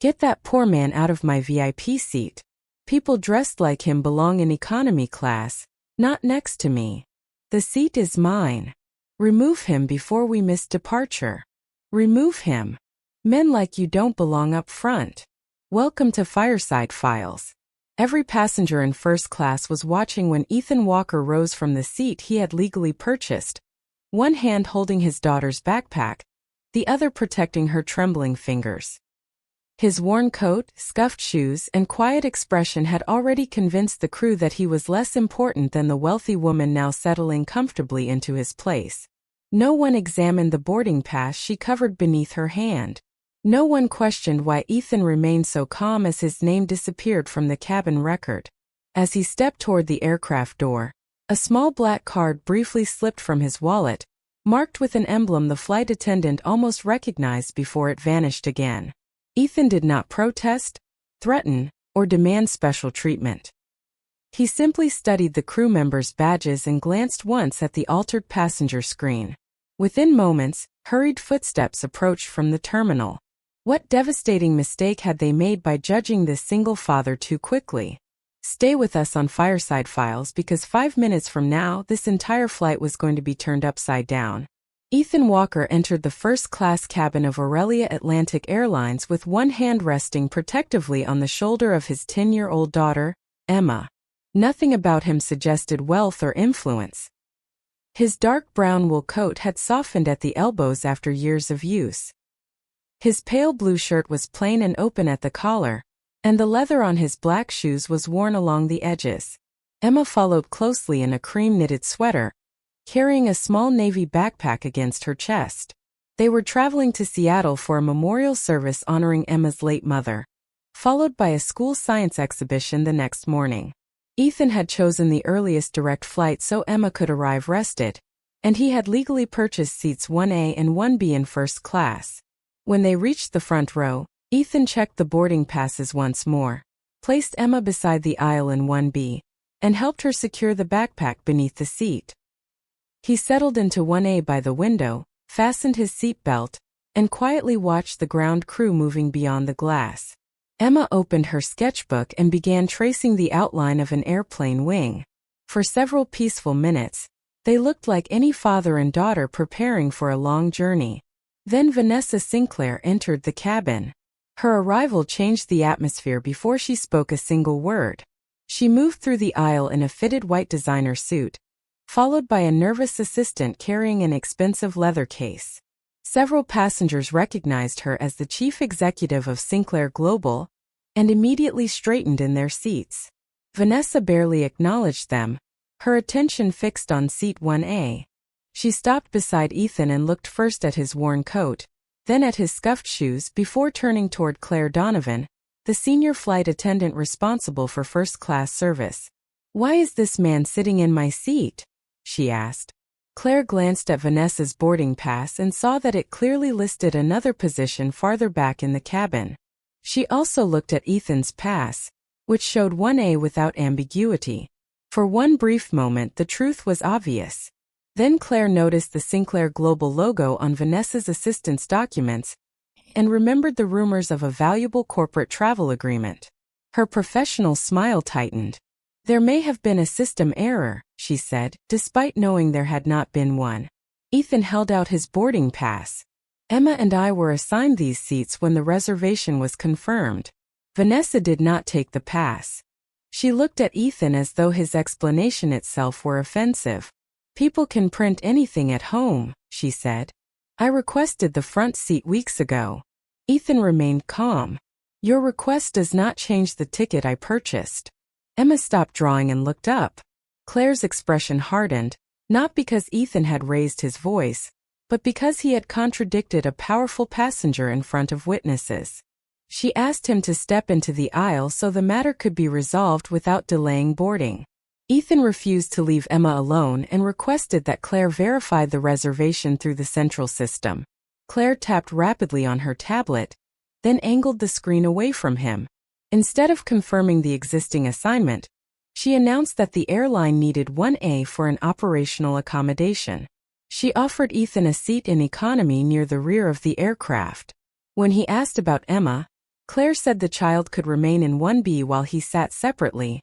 "Get that poor man out of my VIP seat. People dressed like him belong in economy class, not next to me. The seat is mine. Remove him before we miss departure. Remove him. Men like you don't belong up front. Welcome to Fireside Files." Every passenger in first class was watching when Ethan Walker rose from the seat he had legally purchased, one hand holding his daughter's backpack, the other protecting her trembling fingers. His worn coat, scuffed shoes, and quiet expression had already convinced the crew that he was less important than the wealthy woman now settling comfortably into his place. No one examined the boarding pass she covered beneath her hand. No one questioned why Ethan remained so calm as his name disappeared from the cabin record. As he stepped toward the aircraft door, a small black card briefly slipped from his wallet, marked with an emblem the flight attendant almost recognized before it vanished again. Ethan did not protest, threaten, or demand special treatment. He simply studied the crew members' badges and glanced once at the altered passenger screen. Within moments, hurried footsteps approached from the terminal. What devastating mistake had they made by judging this single father too quickly? Stay with us on Fireside Files because 5 minutes from now this entire flight was going to be turned upside down. Ethan Walker entered the first-class cabin of Aurelia Atlantic Airlines with one hand resting protectively on the shoulder of his 10-year-old daughter, Emma. Nothing about him suggested wealth or influence. His dark brown wool coat had softened at the elbows after years of use. His pale blue shirt was plain and open at the collar, and the leather on his black shoes was worn along the edges. Emma followed closely in a cream-knitted sweater, carrying a small navy backpack against her chest. They were traveling to Seattle for a memorial service honoring Emma's late mother, followed by a school science exhibition the next morning. Ethan had chosen the earliest direct flight so Emma could arrive rested, and he had legally purchased seats 1A and 1B in first class. When they reached the front row, Ethan checked the boarding passes once more, placed Emma beside the aisle in 1B, and helped her secure the backpack beneath the seat. He settled into 1A by the window, fastened his seatbelt, and quietly watched the ground crew moving beyond the glass. Emma opened her sketchbook and began tracing the outline of an airplane wing. For several peaceful minutes, they looked like any father and daughter preparing for a long journey. Then Vanessa Sinclair entered the cabin. Her arrival changed the atmosphere before she spoke a single word. She moved through the aisle in a fitted white designer suit, followed by a nervous assistant carrying an expensive leather case. Several passengers recognized her as the chief executive of Sinclair Global and immediately straightened in their seats. Vanessa barely acknowledged them, her attention fixed on seat 1A. She stopped beside Ethan and looked first at his worn coat, then at his scuffed shoes before turning toward Claire Donovan, the senior flight attendant responsible for first-class service. "Why is this man sitting in my seat?" she asked. Claire glanced at Vanessa's boarding pass and saw that it clearly listed another position farther back in the cabin. She also looked at Ethan's pass, which showed 1A without ambiguity. For one brief moment the truth was obvious. Then Claire noticed the Sinclair Global logo on Vanessa's assistant's documents and remembered the rumors of a valuable corporate travel agreement. Her professional smile tightened. "There may have been a system error," she said, despite knowing there had not been one. Ethan held out his boarding pass. "Emma and I were assigned these seats when the reservation was confirmed." Vanessa did not take the pass. She looked at Ethan as though his explanation itself were offensive. "People can print anything at home," she said. "I requested the front seat weeks ago." Ethan remained calm. "Your request does not change the ticket I purchased." Emma stopped drawing and looked up. Claire's expression hardened, not because Ethan had raised his voice, but because he had contradicted a powerful passenger in front of witnesses. She asked him to step into the aisle so the matter could be resolved without delaying boarding. Ethan refused to leave Emma alone and requested that Claire verify the reservation through the central system. Claire tapped rapidly on her tablet, then angled the screen away from him. Instead of confirming the existing assignment, she announced that the airline needed 1A for an operational accommodation. She offered Ethan a seat in economy near the rear of the aircraft. When he asked about Emma, Claire said the child could remain in 1B while he sat separately,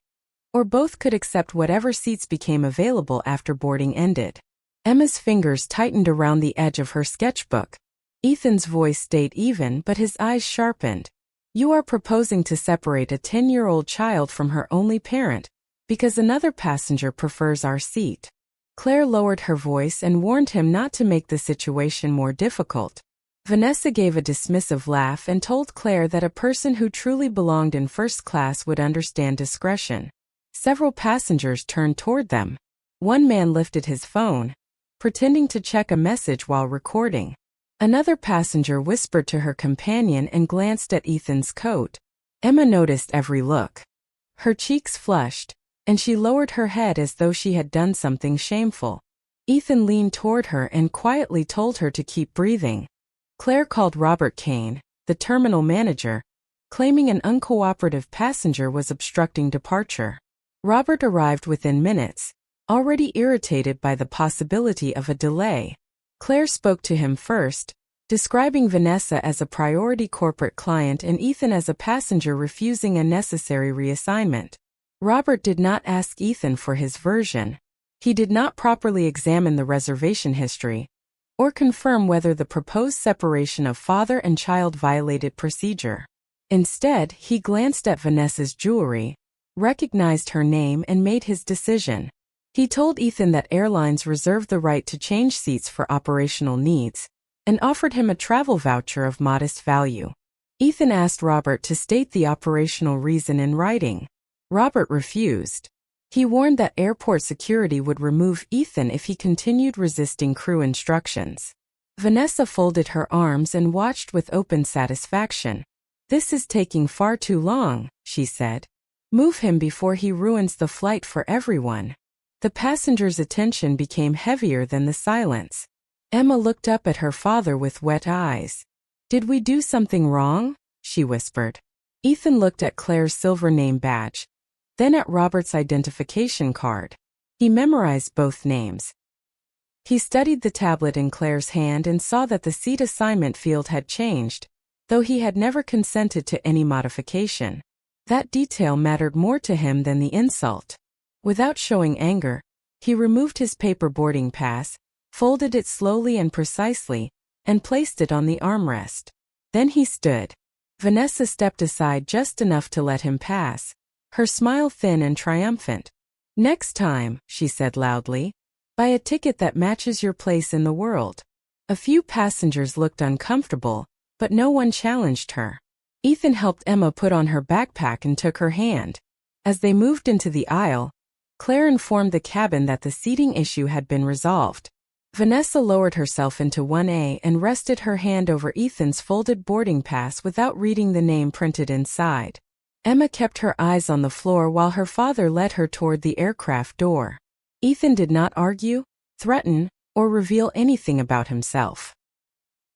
or both could accept whatever seats became available after boarding ended. Emma's fingers tightened around the edge of her sketchbook. Ethan's voice stayed even, but his eyes sharpened. You are proposing to separate a 10-year-old child from her only parent, because another passenger prefers our seat. Claire lowered her voice and warned him not to make the situation more difficult. Vanessa gave a dismissive laugh and told Claire that a person who truly belonged in first class would understand discretion. Several passengers turned toward them. One man lifted his phone, pretending to check a message while recording. Another passenger whispered to her companion and glanced at Ethan's coat. Emma noticed every look. Her cheeks flushed, and she lowered her head as though she had done something shameful. Ethan leaned toward her and quietly told her to keep breathing. Claire called Robert Kane, the terminal manager, claiming an uncooperative passenger was obstructing departure. Robert arrived within minutes, already irritated by the possibility of a delay. Claire spoke to him first, describing Vanessa as a priority corporate client and Ethan as a passenger refusing a necessary reassignment. Robert did not ask Ethan for his version. He did not properly examine the reservation history, or confirm whether the proposed separation of father and child violated procedure. Instead, he glanced at Vanessa's jewelry, recognized her name and made his decision. He told Ethan that airlines reserved the right to change seats for operational needs, and offered him a travel voucher of modest value. Ethan asked Robert to state the operational reason in writing. Robert refused. He warned that airport security would remove Ethan if he continued resisting crew instructions. Vanessa folded her arms and watched with open satisfaction. This is taking far too long, she said. Move him before he ruins the flight for everyone. The passenger's attention became heavier than the silence. Emma looked up at her father with wet eyes. Did we do something wrong? She whispered. Ethan looked at Claire's silver name badge, then at Robert's identification card. He memorized both names. He studied the tablet in Claire's hand and saw that the seat assignment field had changed, though he had never consented to any modification. That detail mattered more to him than the insult. Without showing anger, he removed his paper boarding pass, folded it slowly and precisely, and placed it on the armrest. Then he stood. Vanessa stepped aside just enough to let him pass, her smile thin and triumphant. Next time, she said loudly, buy a ticket that matches your place in the world. A few passengers looked uncomfortable, but no one challenged her. Ethan helped Emma put on her backpack and took her hand. As they moved into the aisle, Claire informed the cabin that the seating issue had been resolved. Vanessa lowered herself into 1A and rested her hand over Ethan's folded boarding pass without reading the name printed inside. Emma kept her eyes on the floor while her father led her toward the aircraft door. Ethan did not argue, threaten, or reveal anything about himself.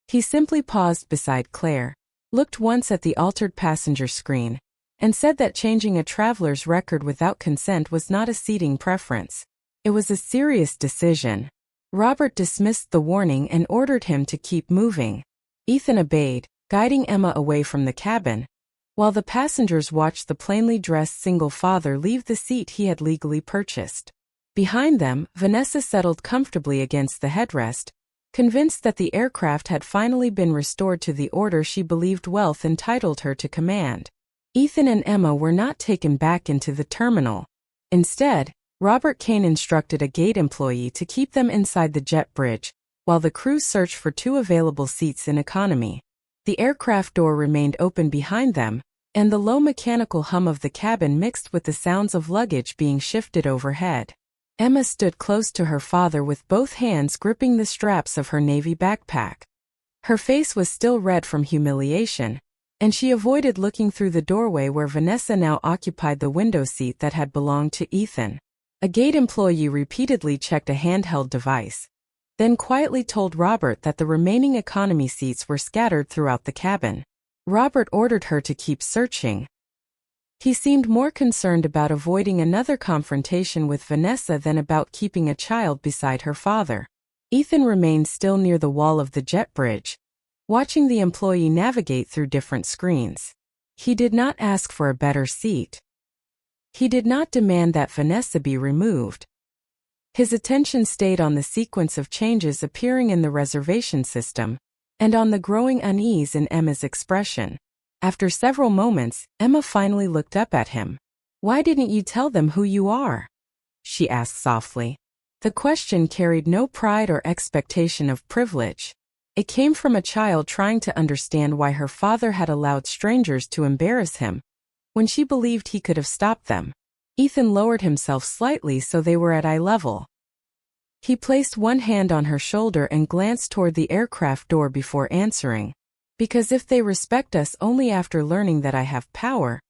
He simply paused beside Claire, looked once at the altered passenger screen, and said that changing a traveler's record without consent was not a seating preference. It was a serious decision. Robert dismissed the warning and ordered him to keep moving. Ethan obeyed, guiding Emma away from the cabin, while the passengers watched the plainly dressed single father leave the seat he had legally purchased. Behind them, Vanessa settled comfortably against the headrest, convinced that the aircraft had finally been restored to the order she believed wealth entitled her to command. Ethan and Emma were not taken back into the terminal. Instead, Robert Kane instructed a gate employee to keep them inside the jet bridge, while the crew searched for 2 available seats in economy. The aircraft door remained open behind them, and the low mechanical hum of the cabin mixed with the sounds of luggage being shifted overhead. Emma stood close to her father with both hands gripping the straps of her navy backpack. Her face was still red from humiliation, and she avoided looking through the doorway where Vanessa now occupied the window seat that had belonged to Ethan. A gate employee repeatedly checked a handheld device, then quietly told Robert that the remaining economy seats were scattered throughout the cabin. Robert ordered her to keep searching. He seemed more concerned about avoiding another confrontation with Vanessa than about keeping a child beside her father. Ethan remained still near the wall of the jet bridge, watching the employee navigate through different screens. He did not ask for a better seat. He did not demand that Vanessa be removed. His attention stayed on the sequence of changes appearing in the reservation system, and on the growing unease in Emma's expression. After several moments, Emma finally looked up at him. "Why didn't you tell them who you are?" she asked softly. The question carried no pride or expectation of privilege. It came from a child trying to understand why her father had allowed strangers to embarrass him, when she believed he could have stopped them. Ethan lowered himself slightly so they were at eye level. He placed one hand on her shoulder and glanced toward the aircraft door before answering. "Because if they respect us only after learning that I have power,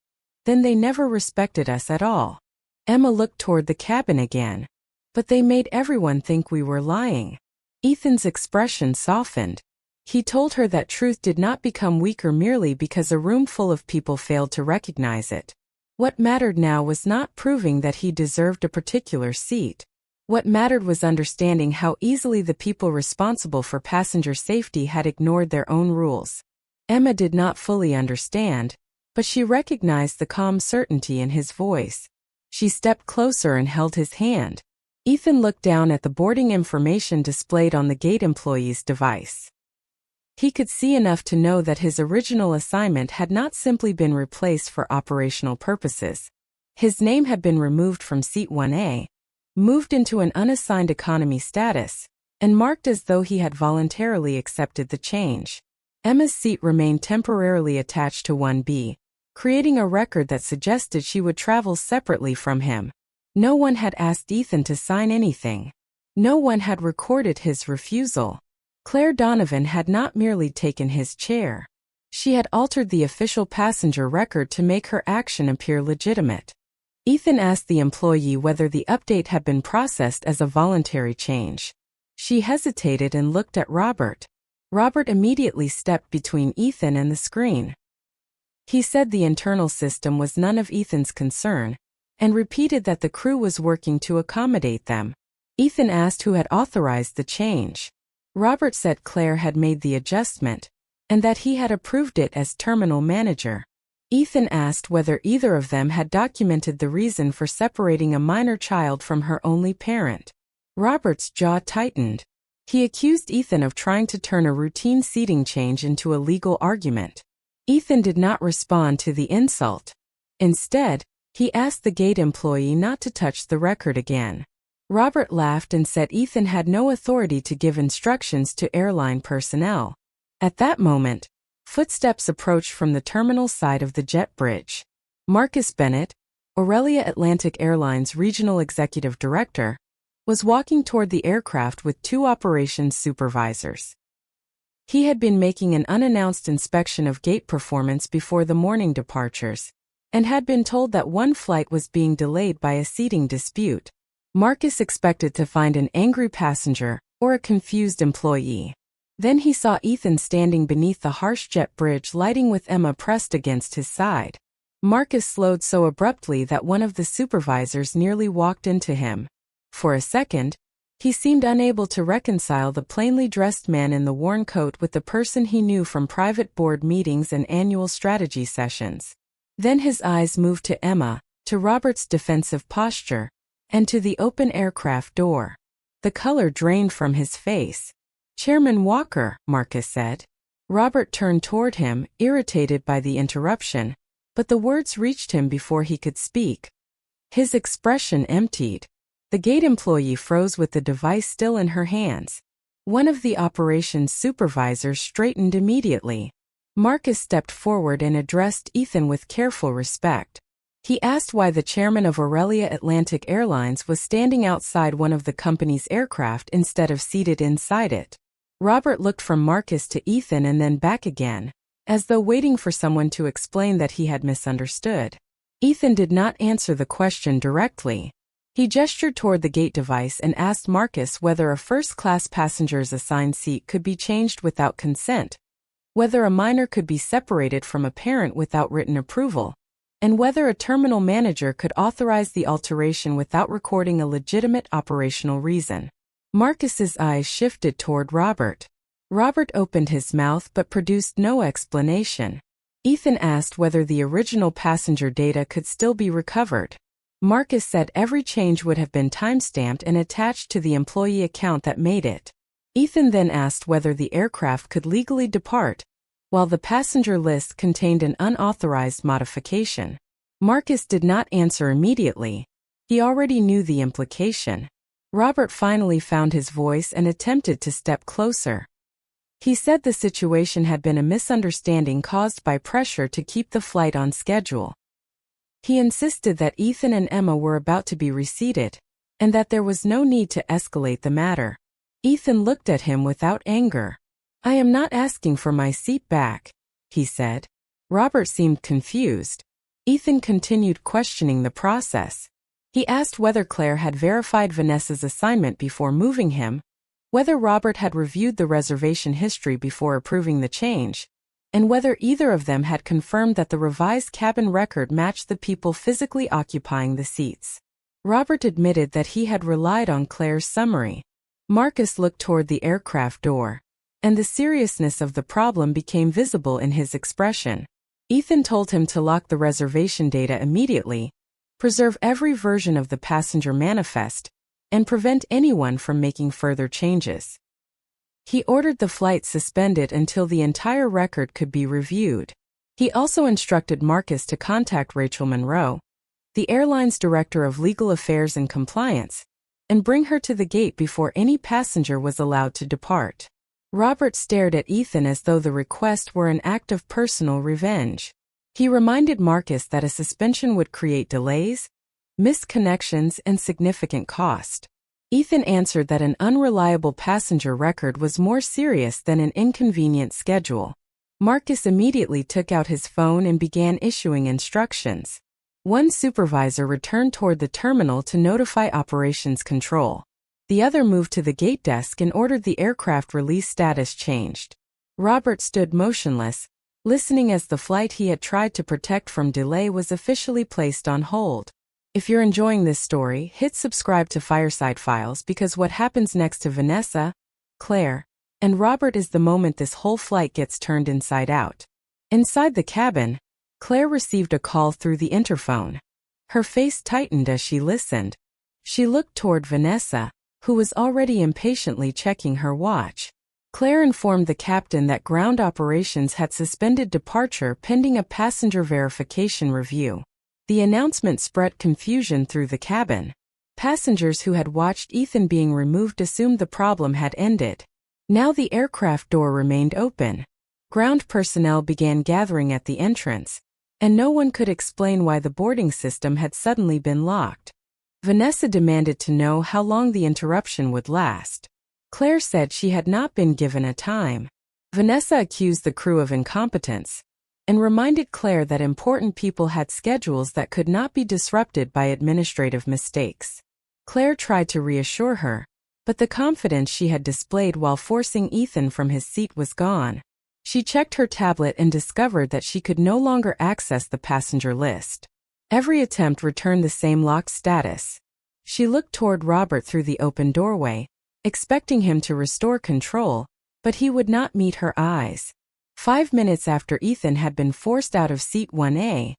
then they never respected us at all." Emma looked toward the cabin again. "But they made everyone think we were lying." Ethan's expression softened. He told her that truth did not become weaker merely because a room full of people failed to recognize it. What mattered now was not proving that he deserved a particular seat. What mattered was understanding how easily the people responsible for passenger safety had ignored their own rules. Emma did not fully understand, but she recognized the calm certainty in his voice. She stepped closer and held his hand. Ethan looked down at the boarding information displayed on the gate employee's device. He could see enough to know that his original assignment had not simply been replaced for operational purposes. His name had been removed from Seat 1A, moved into an unassigned economy status, and marked as though he had voluntarily accepted the change. Emma's seat remained temporarily attached to 1B, creating a record that suggested she would travel separately from him. No one had asked Ethan to sign anything. No one had recorded his refusal. Claire Donovan had not merely taken his chair. She had altered the official passenger record to make her action appear legitimate. Ethan asked the employee whether the update had been processed as a voluntary change. She hesitated and looked at Robert. Robert immediately stepped between Ethan and the screen. He said the internal system was none of Ethan's concern, and repeated that the crew was working to accommodate them. Ethan asked who had authorized the change. Robert said Claire had made the adjustment, and that he had approved it as terminal manager. Ethan asked whether either of them had documented the reason for separating a minor child from her only parent. Robert's jaw tightened. He accused Ethan of trying to turn a routine seating change into a legal argument. Ethan did not respond to the insult. Instead, he asked the gate employee not to touch the record again. Robert laughed and said Ethan had no authority to give instructions to airline personnel. At that moment, footsteps approached from the terminal side of the jet bridge. Marcus Bennett, Aurelia Atlantic Airlines Regional Executive Director, was walking toward the aircraft with two operations supervisors. He had been making an unannounced inspection of gate performance before the morning departures, and had been told that one flight was being delayed by a seating dispute. Marcus expected to find an angry passenger or a confused employee. Then he saw Ethan standing beneath the harsh jet bridge lighting with Emma pressed against his side. Marcus slowed so abruptly that one of the supervisors nearly walked into him. For a second, he seemed unable to reconcile the plainly dressed man in the worn coat with the person he knew from private board meetings and annual strategy sessions. Then his eyes moved to Emma, to Robert's defensive posture, and to the open aircraft door. The color drained from his face. "Chairman Walker," Marcus said. Robert turned toward him, irritated by the interruption, but the words reached him before he could speak. His expression emptied. The gate employee froze with the device still in her hands. One of the operations supervisors straightened immediately. Marcus stepped forward and addressed Ethan with careful respect. He asked why the chairman of Aurelia Atlantic Airlines was standing outside one of the company's aircraft instead of seated inside it. Robert looked from Marcus to Ethan and then back again, as though waiting for someone to explain that he had misunderstood. Ethan did not answer the question directly. He gestured toward the gate device and asked Marcus whether a first-class passenger's assigned seat could be changed without consent, whether a minor could be separated from a parent without written approval, and whether a terminal manager could authorize the alteration without recording a legitimate operational reason. Marcus's eyes shifted toward Robert. Robert opened his mouth but produced no explanation. Ethan asked whether the original passenger data could still be recovered. Marcus said every change would have been timestamped and attached to the employee account that made it. Ethan then asked whether the aircraft could legally depart, while the passenger list contained an unauthorized modification. Marcus did not answer immediately. He already knew the implication. Robert finally found his voice and attempted to step closer. He said the situation had been a misunderstanding caused by pressure to keep the flight on schedule. He insisted that Ethan and Emma were about to be reseated, and that there was no need to escalate the matter. Ethan looked at him without anger. "I am not asking for my seat back," he said. Robert seemed confused. Ethan continued questioning the process. He asked whether Claire had verified Vanessa's assignment before moving him, whether Robert had reviewed the reservation history before approving the change, and whether either of them had confirmed that the revised cabin record matched the people physically occupying the seats. Robert admitted that he had relied on Claire's summary. Marcus looked toward the aircraft door, and the seriousness of the problem became visible in his expression. Ethan told him to lock the reservation data immediately, preserve every version of the passenger manifest, and prevent anyone from making further changes. He ordered the flight suspended until the entire record could be reviewed. He also instructed Marcus to contact Rachel Monroe, the airline's director of legal affairs and compliance, and bring her to the gate before any passenger was allowed to depart. Robert stared at Ethan as though the request were an act of personal revenge. He reminded Marcus that a suspension would create delays, missed connections, and significant cost. Ethan answered that an unreliable passenger record was more serious than an inconvenient schedule. Marcus immediately took out his phone and began issuing instructions. One supervisor returned toward the terminal to notify operations control. The other moved to the gate desk and ordered the aircraft release status changed. Robert stood motionless, listening as the flight he had tried to protect from delay was officially placed on hold. If you're enjoying this story, hit subscribe to Fireside Files, because what happens next to Vanessa, Claire, and Robert is the moment this whole flight gets turned inside out. Inside the cabin, Claire received a call through the interphone. Her face tightened as she listened. She looked toward Vanessa, who was already impatiently checking her watch. Claire informed the captain that ground operations had suspended departure pending a passenger verification review. The announcement spread confusion through the cabin. Passengers who had watched Ethan being removed assumed the problem had ended. Now the aircraft door remained open. Ground personnel began gathering at the entrance, and no one could explain why the boarding system had suddenly been locked. Vanessa demanded to know how long the interruption would last. Claire said she had not been given a time. Vanessa accused the crew of incompetence, and reminded Claire that important people had schedules that could not be disrupted by administrative mistakes. Claire tried to reassure her, but the confidence she had displayed while forcing Ethan from his seat was gone. She checked her tablet and discovered that she could no longer access the passenger list. Every attempt returned the same locked status. She looked toward Robert through the open doorway, expecting him to restore control, but he would not meet her eyes. 5 minutes after Ethan had been forced out of seat 1A,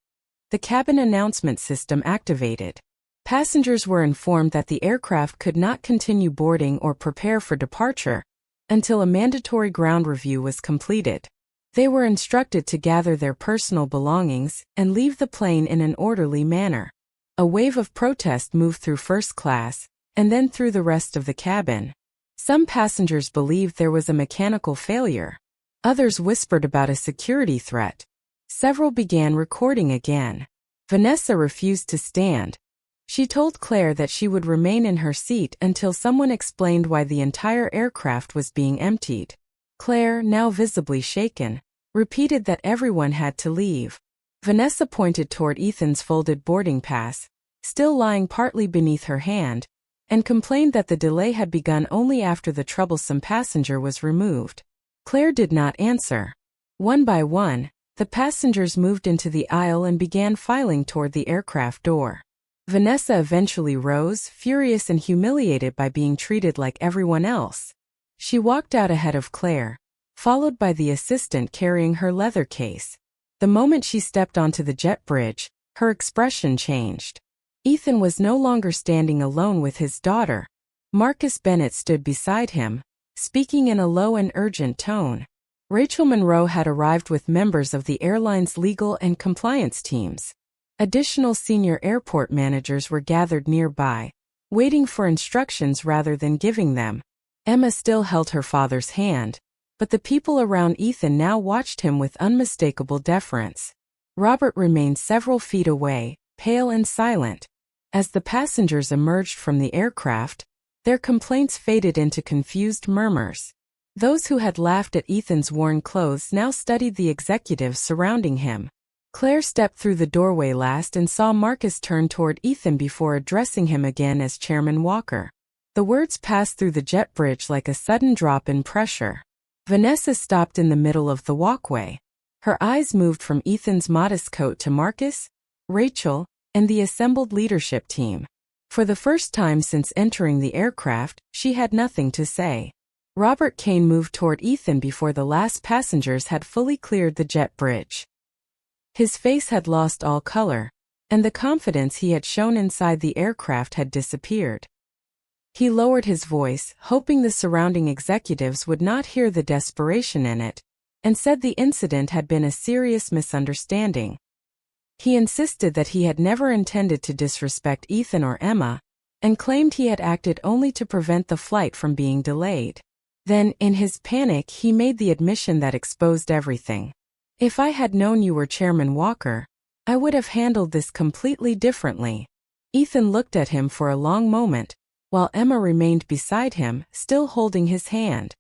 the cabin announcement system activated. Passengers were informed that the aircraft could not continue boarding or prepare for departure until a mandatory ground review was completed. They were instructed to gather their personal belongings and leave the plane in an orderly manner. A wave of protest moved through first class, and then through the rest of the cabin. Some passengers believed there was a mechanical failure. Others whispered about a security threat. Several began recording again. Vanessa refused to stand. She told Claire that she would remain in her seat until someone explained why the entire aircraft was being emptied. Claire, now visibly shaken, repeated that everyone had to leave. Vanessa pointed toward Ethan's folded boarding pass, still lying partly beneath her hand, and complained that the delay had begun only after the troublesome passenger was removed. Claire did not answer. One by one, the passengers moved into the aisle and began filing toward the aircraft door. Vanessa eventually rose, furious and humiliated by being treated like everyone else. She walked out ahead of Claire, followed by the assistant carrying her leather case. The moment she stepped onto the jet bridge, her expression changed. Ethan was no longer standing alone with his daughter. Marcus Bennett stood beside him, speaking in a low and urgent tone. Rachel Monroe had arrived with members of the airline's legal and compliance teams. Additional senior airport managers were gathered nearby, waiting for instructions rather than giving them. Emma still held her father's hand, but the people around Ethan now watched him with unmistakable deference. Robert remained several feet away, pale and silent. As the passengers emerged from the aircraft, their complaints faded into confused murmurs. Those who had laughed at Ethan's worn clothes now studied the executives surrounding him. Claire stepped through the doorway last and saw Marcus turn toward Ethan before addressing him again as Chairman Walker. The words passed through the jet bridge like a sudden drop in pressure. Vanessa stopped in the middle of the walkway. Her eyes moved from Ethan's modest coat to Marcus, Rachel, and the assembled leadership team. For the first time since entering the aircraft, she had nothing to say. Robert Kane moved toward Ethan before the last passengers had fully cleared the jet bridge. His face had lost all color, and the confidence he had shown inside the aircraft had disappeared. He lowered his voice, hoping the surrounding executives would not hear the desperation in it, and said the incident had been a serious misunderstanding. He insisted that he had never intended to disrespect Ethan or Emma, and claimed he had acted only to prevent the flight from being delayed. Then, in his panic, he made the admission that exposed everything. "If I had known you were Chairman Walker, I would have handled this completely differently." Ethan looked at him for a long moment, while Emma remained beside him, still holding his hand.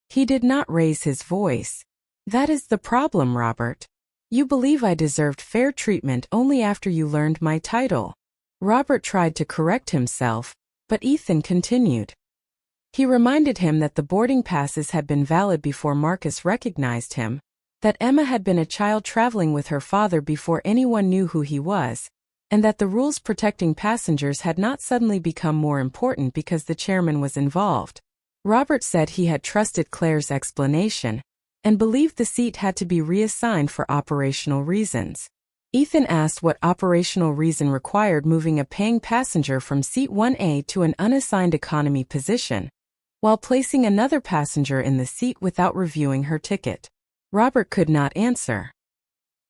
He did not raise his voice. "That is the problem, Robert. You believe I deserved fair treatment only after you learned my title." Robert tried to correct himself, but Ethan continued. He reminded him that the boarding passes had been valid before Marcus recognized him, that Emma had been a child traveling with her father before anyone knew who he was, and that the rules protecting passengers had not suddenly become more important because the chairman was involved. Robert said he had trusted Claire's explanation, and believed the seat had to be reassigned for operational reasons. Ethan asked what operational reason required moving a paying passenger from seat 1A to an unassigned economy position, while placing another passenger in the seat without reviewing her ticket. Robert could not answer.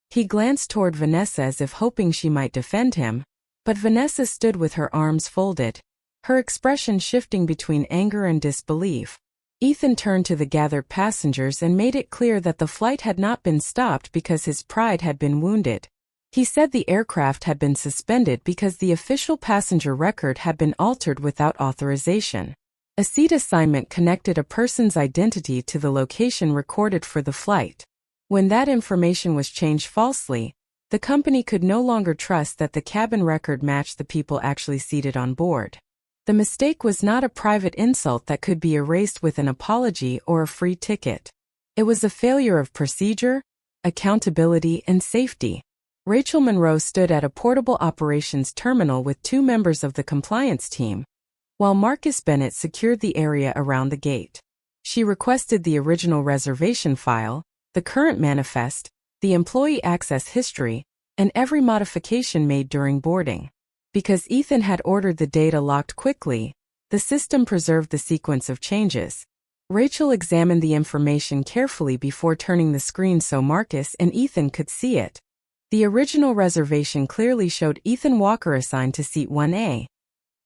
He glanced toward Vanessa as if hoping she might defend him, but Vanessa stood with her arms folded, her expression shifting between anger and disbelief. Ethan turned to the gathered passengers and made it clear that the flight had not been stopped because his pride had been wounded. He said the aircraft had been suspended because the official passenger record had been altered without authorization. A seat assignment connected a person's identity to the location recorded for the flight. When that information was changed falsely, the company could no longer trust that the cabin record matched the people actually seated on board. The mistake was not a private insult that could be erased with an apology or a free ticket. It was a failure of procedure, accountability, and safety. Rachel Monroe stood at a portable operations terminal with 2 members of the compliance team, while Marcus Bennett secured the area around the gate. She requested the original reservation file, the current manifest, the employee access history, and every modification made during boarding. Because Ethan had ordered the data locked quickly, the system preserved the sequence of changes. Rachel examined the information carefully before turning the screen so Marcus and Ethan could see it. The original reservation clearly showed Ethan Walker assigned to seat 1A,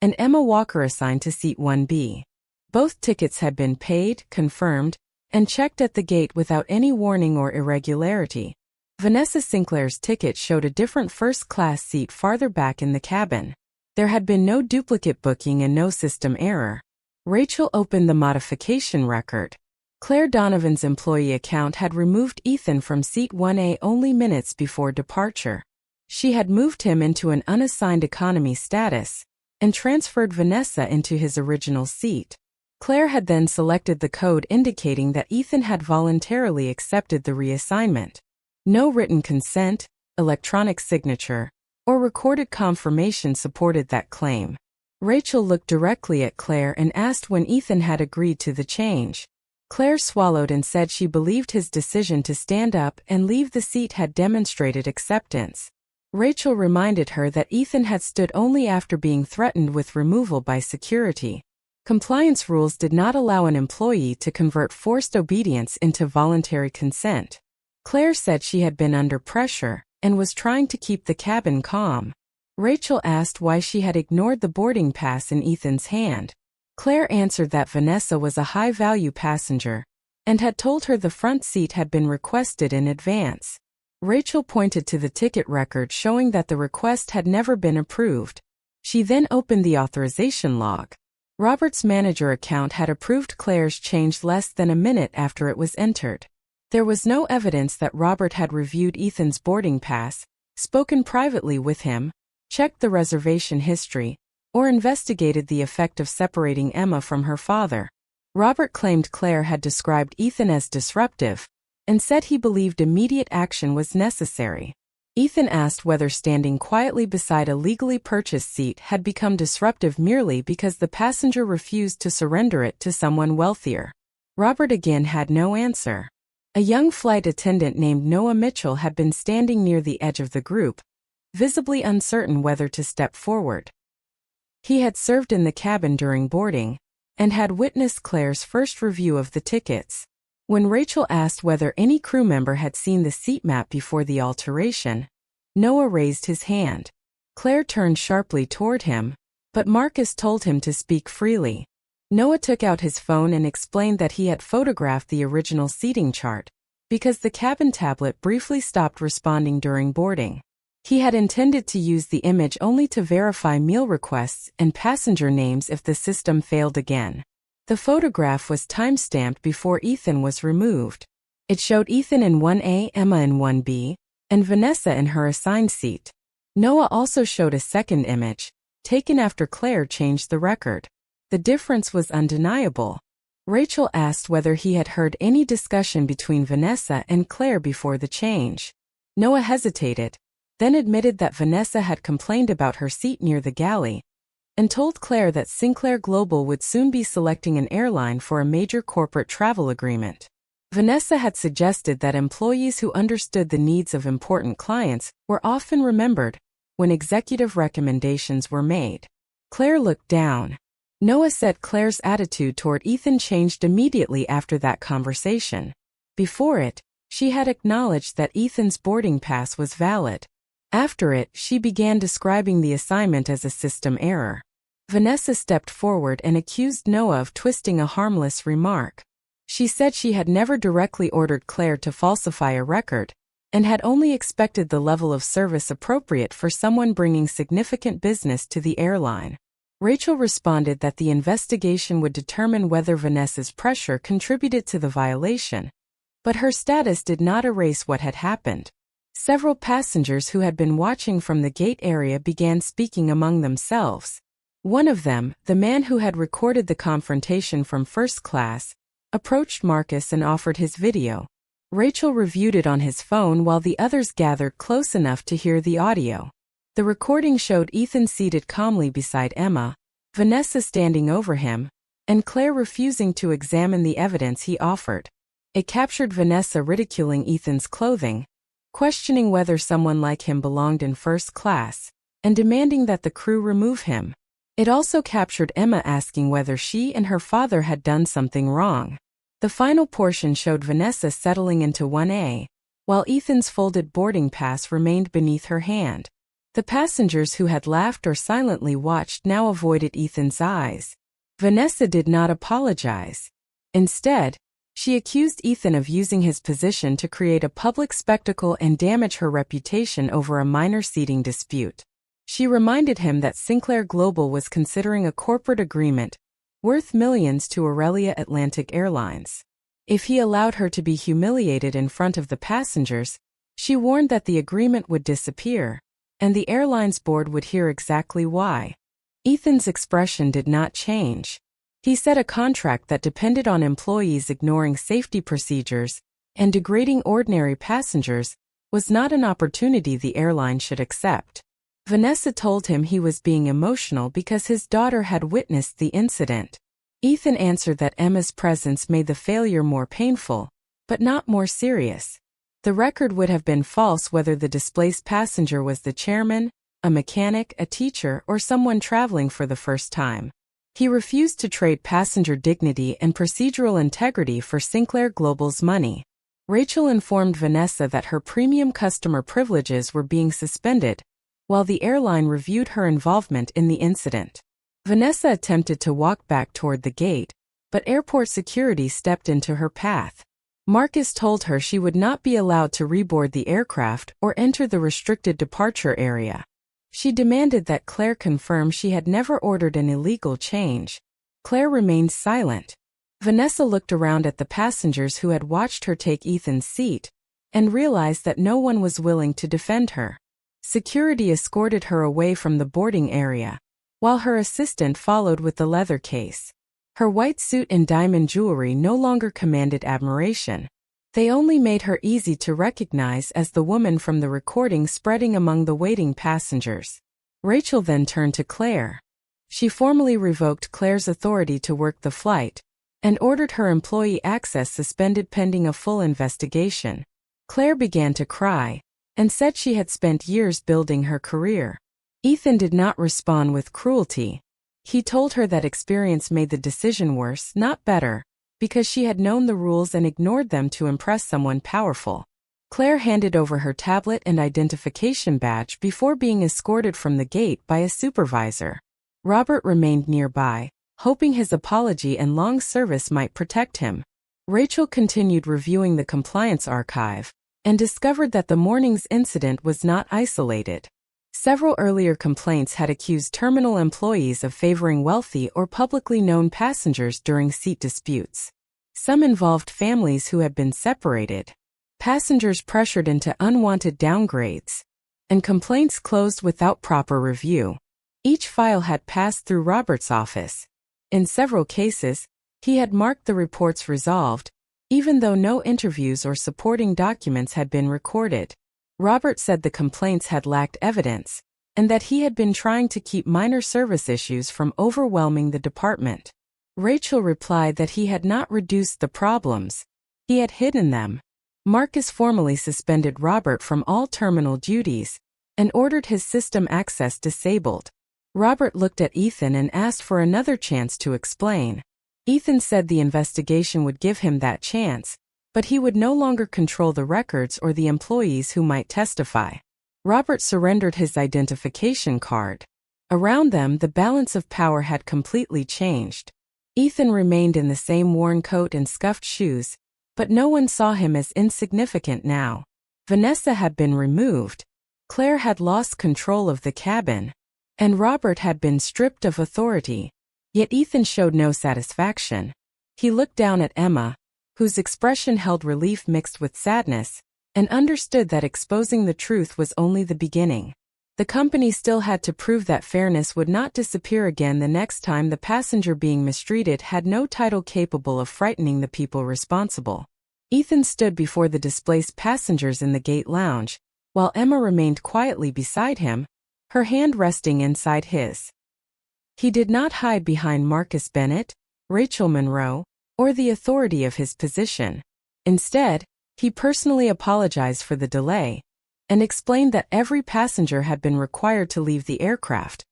and Emma Walker assigned to seat 1B. Both tickets had been paid, confirmed, and checked at the gate without any warning or irregularity. Vanessa Sinclair's ticket showed a different first-class seat farther back in the cabin. There had been no duplicate booking and no system error. Rachel opened the modification record. Claire Donovan's employee account had removed Ethan from seat 1A only minutes before departure. She had moved him into an unassigned economy status, and transferred Vanessa into his original seat. Claire had then selected the code indicating that Ethan had voluntarily accepted the reassignment. No written consent, electronic signature, or recorded confirmation supported that claim. Rachel looked directly at Claire and asked when Ethan had agreed to the change. Claire swallowed and said she believed his decision to stand up and leave the seat had demonstrated acceptance. Rachel reminded her that Ethan had stood only after being threatened with removal by security. Compliance rules did not allow an employee to convert forced obedience into voluntary consent. Claire said she had been under pressure and was trying to keep the cabin calm. Rachel asked why she had ignored the boarding pass in Ethan's hand. Claire answered that Vanessa was a high-value passenger and had told her the front seat had been requested in advance. Rachel pointed to the ticket record showing that the request had never been approved. She then opened the authorization log. Robert's manager account had approved Claire's change less than a minute after it was entered. There was no evidence that Robert had reviewed Ethan's boarding pass, spoken privately with him, checked the reservation history, or investigated the effect of separating Emma from her father. Robert claimed Claire had described Ethan as disruptive and said he believed immediate action was necessary. Ethan asked whether standing quietly beside a legally purchased seat had become disruptive merely because the passenger refused to surrender it to someone wealthier. Robert again had no answer. A young flight attendant named Noah Mitchell had been standing near the edge of the group, visibly uncertain whether to step forward. He had served in the cabin during boarding and had witnessed Claire's first review of the tickets. When Rachel asked whether any crew member had seen the seat map before the alteration, Noah raised his hand. Claire turned sharply toward him, but Marcus told him to speak freely. Noah took out his phone and explained that he had photographed the original seating chart because the cabin tablet briefly stopped responding during boarding. He had intended to use the image only to verify meal requests and passenger names if the system failed again. The photograph was time-stamped before Ethan was removed. It showed Ethan in 1A, Emma in 1B, and Vanessa in her assigned seat. Noah also showed a second image, taken after Claire changed the record. The difference was undeniable. Rachel asked whether he had heard any discussion between Vanessa and Claire before the change. Noah hesitated, then admitted that Vanessa had complained about her seat near the galley and told Claire that Sinclair Global would soon be selecting an airline for a major corporate travel agreement. Vanessa had suggested that employees who understood the needs of important clients were often remembered when executive recommendations were made. Claire looked down. Noah said Claire's attitude toward Ethan changed immediately after that conversation. Before it, she had acknowledged that Ethan's boarding pass was valid. After it, she began describing the assignment as a system error. Vanessa stepped forward and accused Noah of twisting a harmless remark. She said she had never directly ordered Claire to falsify a record and had only expected the level of service appropriate for someone bringing significant business to the airline. Rachel responded that the investigation would determine whether Vanessa's pressure contributed to the violation, but her status did not erase what had happened. Several passengers who had been watching from the gate area began speaking among themselves. One of them, the man who had recorded the confrontation from first class, approached Marcus and offered his video. Rachel reviewed it on his phone while the others gathered close enough to hear the audio. The recording showed Ethan seated calmly beside Emma, Vanessa standing over him, and Claire refusing to examine the evidence he offered. It captured Vanessa ridiculing Ethan's clothing, questioning whether someone like him belonged in first class, and demanding that the crew remove him. It also captured Emma asking whether she and her father had done something wrong. The final portion showed Vanessa settling into 1A, while Ethan's folded boarding pass remained beneath her hand. The passengers who had laughed or silently watched now avoided Ethan's eyes. Vanessa did not apologize. Instead, she accused Ethan of using his position to create a public spectacle and damage her reputation over a minor seating dispute. She reminded him that Sinclair Global was considering a corporate agreement worth millions to Aurelia Atlantic Airlines. If he allowed her to be humiliated in front of the passengers, she warned that the agreement would disappear, and the airline's board would hear exactly why. Ethan's expression did not change. He said a contract that depended on employees ignoring safety procedures and degrading ordinary passengers was not an opportunity the airline should accept. Vanessa told him he was being emotional because his daughter had witnessed the incident. Ethan answered that Emma's presence made the failure more painful, but not more serious. The record would have been false whether the displaced passenger was the chairman, a mechanic, a teacher, or someone traveling for the first time. He refused to trade passenger dignity and procedural integrity for Sinclair Global's money. Rachel informed Vanessa that her premium customer privileges were being suspended, while the airline reviewed her involvement in the incident. Vanessa attempted to walk back toward the gate, but airport security stepped into her path. Marcus told her she would not be allowed to reboard the aircraft or enter the restricted departure area. She demanded that Claire confirm she had never ordered an illegal change. Claire remained silent. Vanessa looked around at the passengers who had watched her take Ethan's seat and realized that no one was willing to defend her. Security escorted her away from the boarding area, while her assistant followed with the leather case. Her white suit and diamond jewelry no longer commanded admiration. They only made her easy to recognize as the woman from the recording spreading among the waiting passengers. Rachel then turned to Claire. She formally revoked Claire's authority to work the flight and ordered her employee access suspended pending a full investigation. Claire began to cry and said she had spent years building her career. Ethan did not respond with cruelty. He told her that experience made the decision worse, not better, because she had known the rules and ignored them to impress someone powerful. Claire handed over her tablet and identification badge before being escorted from the gate by a supervisor. Robert remained nearby, hoping his apology and long service might protect him. Rachel continued reviewing the compliance archive and discovered that the morning's incident was not isolated. Several earlier complaints had accused terminal employees of favoring wealthy or publicly known passengers during seat disputes. Some involved families who had been separated, passengers pressured into unwanted downgrades, and complaints closed without proper review. Each file had passed through Robert's office. In several cases, he had marked the reports resolved, even though no interviews or supporting documents had been recorded. Robert said the complaints had lacked evidence, and that he had been trying to keep minor service issues from overwhelming the department. Rachel replied that he had not reduced the problems, he had hidden them. Marcus formally suspended Robert from all terminal duties and ordered his system access disabled. Robert looked at Ethan and asked for another chance to explain. Ethan said the investigation would give him that chance, but he would no longer control the records or the employees who might testify. Robert surrendered his identification card. Around them, the balance of power had completely changed. Ethan remained in the same worn coat and scuffed shoes, but no one saw him as insignificant now. Vanessa had been removed. Claire had lost control of the cabin, and Robert had been stripped of authority. Yet Ethan showed no satisfaction. He looked down at Emma, whose expression held relief mixed with sadness, and understood that exposing the truth was only the beginning. The company still had to prove that fairness would not disappear again the next time the passenger being mistreated had no title capable of frightening the people responsible. Ethan stood before the displaced passengers in the gate lounge, while Emma remained quietly beside him, her hand resting inside his. He did not hide behind Marcus Bennett, Rachel Monroe, or the authority of his position. Instead, he personally apologized for the delay and explained that every passenger had been required to leave the aircraft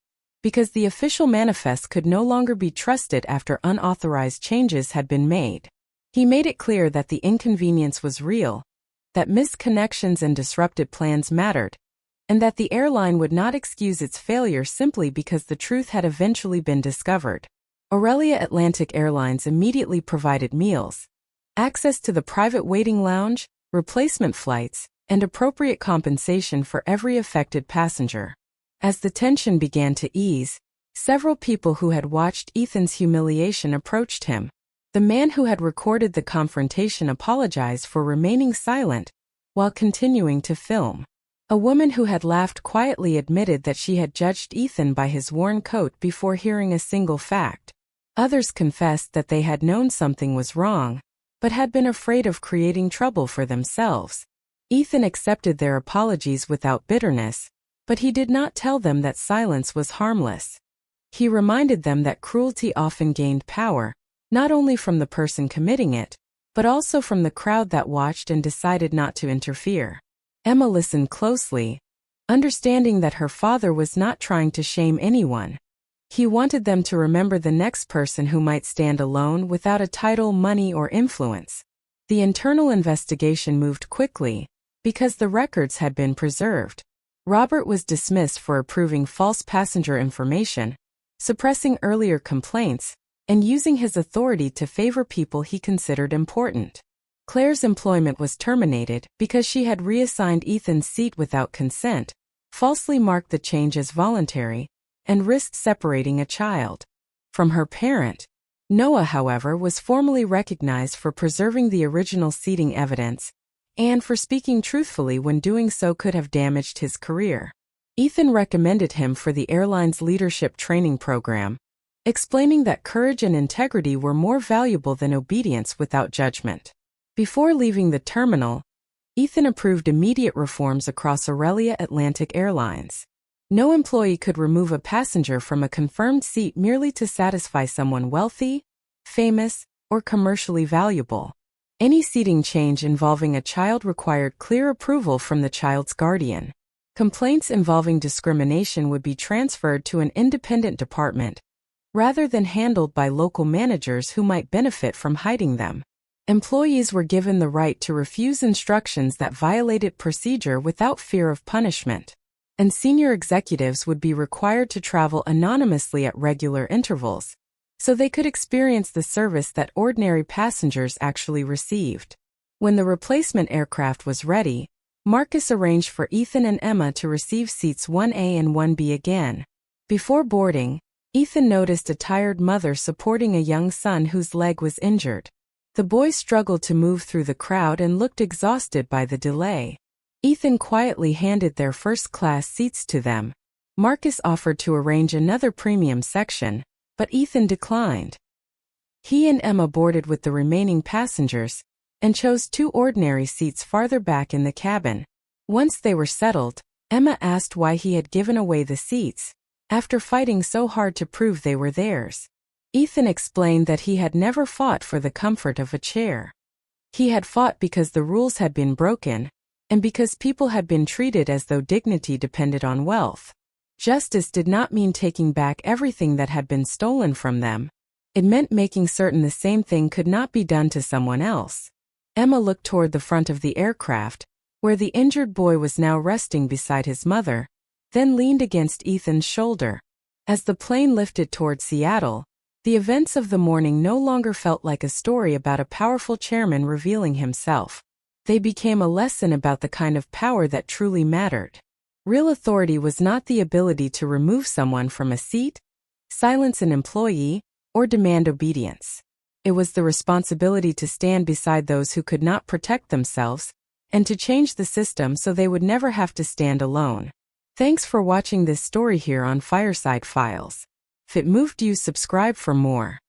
because the official manifest could no longer be trusted after unauthorized changes had been made. He made it clear that the inconvenience was real, that misconnections and disrupted plans mattered, and that the airline would not excuse its failure simply because the truth had eventually been discovered. Aurelia Atlantic Airlines immediately provided meals, access to the private waiting lounge, replacement flights, and appropriate compensation for every affected passenger. As the tension began to ease, several people who had watched Ethan's humiliation approached him. The man who had recorded the confrontation apologized for remaining silent while continuing to film. A woman who had laughed quietly admitted that she had judged Ethan by his worn coat before hearing a single fact. Others confessed that they had known something was wrong, but had been afraid of creating trouble for themselves. Ethan accepted their apologies without bitterness, but he did not tell them that silence was harmless. He reminded them that cruelty often gained power, not only from the person committing it, but also from the crowd that watched and decided not to interfere. Emma listened closely, understanding that her father was not trying to shame anyone. He wanted them to remember the next person who might stand alone without a title, money, or influence. The internal investigation moved quickly, because the records had been preserved. Robert was dismissed for approving false passenger information, suppressing earlier complaints, and using his authority to favor people he considered important. Claire's employment was terminated because she had reassigned Ethan's seat without consent, falsely marked the change as voluntary, and risked separating a child from her parent. Noah, however, was formally recognized for preserving the original seating evidence, and for speaking truthfully when doing so could have damaged his career. Ethan recommended him for the airline's leadership training program, explaining that courage and integrity were more valuable than obedience without judgment. Before leaving the terminal, Ethan approved immediate reforms across Aurelia Atlantic Airlines. No employee could remove a passenger from a confirmed seat merely to satisfy someone wealthy, famous, or commercially valuable. Any seating change involving a child required clear approval from the child's guardian. Complaints involving discrimination would be transferred to an independent department, rather than handled by local managers who might benefit from hiding them. Employees were given the right to refuse instructions that violated procedure without fear of punishment. And senior executives would be required to travel anonymously at regular intervals, so they could experience the service that ordinary passengers actually received. When the replacement aircraft was ready, Marcus arranged for Ethan and Emma to receive seats 1A and 1B again. Before boarding, Ethan noticed a tired mother supporting a young son whose leg was injured. The boy struggled to move through the crowd and looked exhausted by the delay. Ethan quietly handed their first-class seats to them. Marcus offered to arrange another premium section, but Ethan declined. He and Emma boarded with the remaining passengers, and chose 2 ordinary seats farther back in the cabin. Once they were settled, Emma asked why he had given away the seats, after fighting so hard to prove they were theirs. Ethan explained that he had never fought for the comfort of a chair. He had fought because the rules had been broken, and because people had been treated as though dignity depended on wealth. Justice did not mean taking back everything that had been stolen from them. It meant making certain the same thing could not be done to someone else. Emma looked toward the front of the aircraft, where the injured boy was now resting beside his mother, then leaned against Ethan's shoulder. As the plane lifted toward Seattle, the events of the morning no longer felt like a story about a powerful chairman revealing himself. They became a lesson about the kind of power that truly mattered. Real authority was not the ability to remove someone from a seat, silence an employee, or demand obedience. It was the responsibility to stand beside those who could not protect themselves, and to change the system so they would never have to stand alone. Thanks for watching this story here on Fireside Files. If it moved you, subscribe for more.